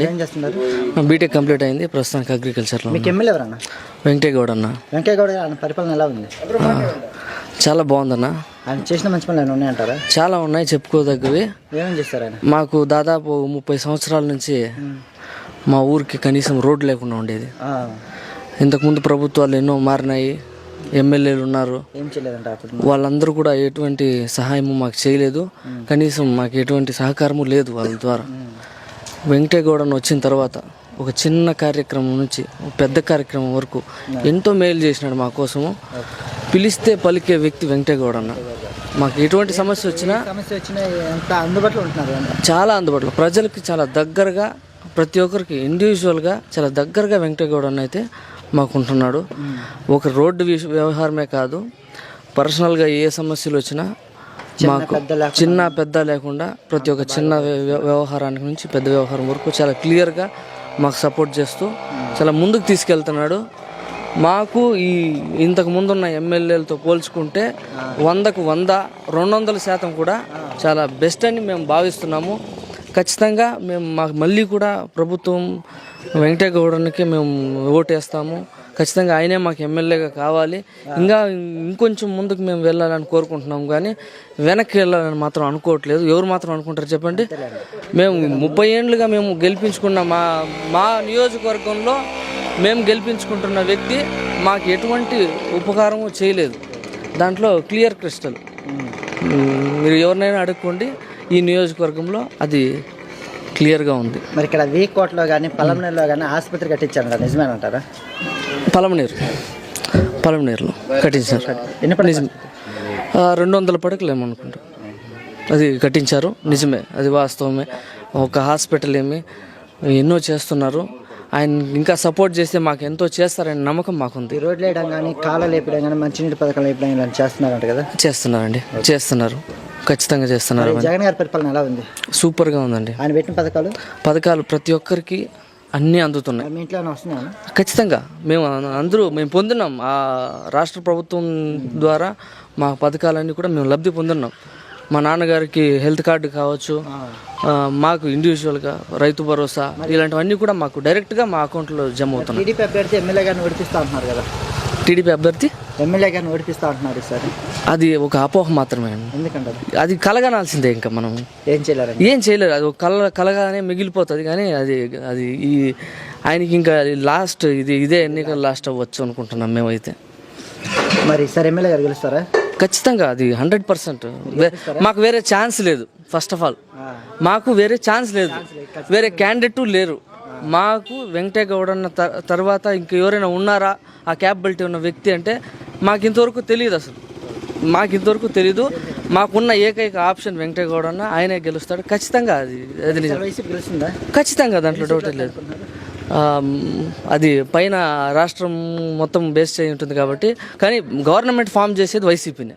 చేస్తున్నానండి. ఏం చేస్తున్నారు? బీటెక్ కంప్లీట్ అయింది, ప్రస్తుతానికి అగ్రికల్చర్లో. మీకు ఎమ్మెల్యే ఎవరన్నా? వెంకటేగౌడ అన్న. వెంకయ్యగౌడ ఆయన పరిపాలన ఎలా ఉంది? చాలా బాగుందన్న. ఆయన చేసిన మంచి పనులు ఏమైనా ఉన్నాయంటారా? చాలా ఉన్నాయి చెప్పుకోదగ్గవి. ఏమేమి చేస్తారు ఆయన? మాకు దాదాపు 30 సంవత్సరాల నుంచి మా ఊరికి కనీసం రోడ్డు లేకుండా ఉండేది. ఇంతకుముందు ప్రభుత్వాలు ఎన్నో మారినాయి, ఎమ్మెల్యేలు ఉన్నారు, ఏం చేయలేదంట అప్పుడు. వాళ్ళందరూ కూడా ఎటువంటి సహాయము మాకు చేయలేదు, కనీసం మాకు ఎటువంటి సహకారము లేదు వాళ్ళ ద్వారా. వెంకటేగౌడను వచ్చిన తర్వాత ఒక చిన్న కార్యక్రమం నుంచి ఒక పెద్ద కార్యక్రమం వరకు ఎంతో మేలు చేసినాడు మా కోసము. పిలిస్తే పలికే వ్యక్తి వెంకటేగౌడ అన్న. మాకు ఎటువంటి సమస్య వచ్చినా ఎంత అందుబాటులో ఉంటున్నారు? చాలా అందుబాటులో, ప్రజలకి చాలా దగ్గరగా, ప్రతి ఒక్కరికి ఇండివిజువల్గా చాలా దగ్గరగా వెంకటేగౌడ అన్న అయితే మాకు ఉంటున్నాడు. ఒక రోడ్డు వ్యవహారమే కాదు, పర్సనల్గా ఏ సమస్యలు వచ్చినా మాకు చిన్న పెద్ద లేకుండా ప్రతి ఒక్క చిన్న వ్యవహారానికి నుంచి పెద్ద వ్యవహారం వరకు చాలా క్లియర్గా మాకు సపోర్ట్ చేస్తూ చాలా ముందుకు తీసుకెళ్తున్నాడు. మాకు ఈ ఇంతకు ముందున్న ఎమ్మెల్యేలతో పోల్చుకుంటే 100కు 100, 200% కూడా చాలా బెస్ట్ అని మేము భావిస్తున్నాము. ఖచ్చితంగా మాకు మళ్ళీ కూడా ప్రభుత్వం వెంకటేగౌడనికి మేము ఓటేస్తాము. ఖచ్చితంగా ఆయనే మాకు ఎమ్మెల్యేగా కావాలి. ఇంకొంచెం ముందుకు మేము వెళ్ళాలని కోరుకుంటున్నాం, కానీ వెనక్కి వెళ్ళాలని మాత్రం అనుకోవట్లేదు. ఎవరు మాత్రం అనుకుంటారు చెప్పండి? మేము 30 ఏళ్ళుగా మేము గెలిపించుకున్న మా నియోజకవర్గంలో మేము గెలిపించుకుంటున్న వ్యక్తి మాకు ఎటువంటి ఉపకారము చేయలేదు. దాంట్లో క్లియర్ క్రిస్టల్. మీరు ఎవరినైనా అడుక్కోండి, ఈ నియోజకవర్గంలో అది క్లియర్గా ఉంది. మరి ఇక్కడ వీకోట్లో కానీ పలమనేరులో కానీ ఆసుపత్రి కట్టించాను కదా, నిజమేనంటారా? పలమనేరులో కట్టించారు. నిజమే. 200 పడకలు ఏమనుకుంటా అది కట్టించారు. నిజమే, అది వాస్తవమే. ఒక హాస్పిటల్ ఎన్నో చేస్తున్నారు. ఆయన ఇంకా సపోర్ట్ చేస్తే మాకు ఎంతో చేస్తారనే నమ్మకం మాకుంది. రోడ్లు వేయడం కానీ, కాలువలు వేయడం కానీ, మంచినీటి పథకాలు వేయడం ఇలా చేస్తున్నారంట కదా? చేస్తున్నారండి, చేస్తున్నారు, ఖచ్చితంగా చేస్తున్నారు. జగన్ గారి పరిపాలన ఎలా ఉంది? సూపర్గా ఉందండి. ఆయన పెట్టిన పథకాలు ప్రతి ఒక్కరికి అన్నీ అందుతున్నాయి. మీ ఇంట్లో వస్తున్నాయి? ఖచ్చితంగా మేము పొందున్నాం. ఆ రాష్ట్ర ప్రభుత్వం ద్వారా మా పథకాలన్నీ కూడా మేము లబ్ధి పొందున్నాం. మా నాన్నగారికి హెల్త్ కార్డు కావచ్చు, మాకు ఇండివిజువల్గా రైతు భరోసా, ఇలాంటివన్నీ కూడా మాకు డైరెక్ట్గా మా అకౌంట్లో జమ అవుతున్నాయి. టీడీపీ అభ్యర్థి ఎమ్మెల్యే గారిని ఓడిపిస్తా అంటున్నారు కదా? టీడీపీ అభ్యర్థి ఎమ్మెల్యే గారిని ఓడిపిస్తా అంటున్నారు సార్. అది ఒక అపోహ మాత్రమే. ఎందుకంటే అది కలగనాల్సిందే. ఇంకా మనం ఏం చేయలేరు. అది ఒక కలగానే మిగిలిపోతుంది. కానీ అది ఆయనకి ఇంకా లాస్ట్ ఇదే ఎన్నికలు లాస్ట్ అవ్వచ్చు అనుకుంటున్నాం మేమైతే. మరి సార్ ఎమ్మెల్యే గారు గెలుస్తారా? ఖచ్చితంగా, అది 100%. మాకు వేరే ఛాన్స్ లేదు. ఫస్ట్ ఆఫ్ ఆల్ మాకు వేరే ఛాన్స్ లేదు, వేరే క్యాండిడేట్ లేరు. మాకు వెంకటేగౌడ అన్న తర్వాత ఇంక ఎవరైనా ఉన్నారా ఆ క్యాపబిలిటీ ఉన్న వ్యక్తి అంటే మాకు ఇంతవరకు తెలియదు. అసలు మాకు ఇంతవరకు తెలీదు. మాకున్న ఏకైక ఆప్షన్ వెంకటేగౌడ అన్న, ఆయనే గెలుస్తాడు ఖచ్చితంగా. అది నిజం, ఖచ్చితంగా, దాంట్లో డౌటే లేదు. అది పైన రాష్ట్రం మొత్తం బేస్ చేయి ఉంటుంది కాబట్టి. కానీ గవర్నమెంట్ ఫామ్ చేసేది వైసీపీనే.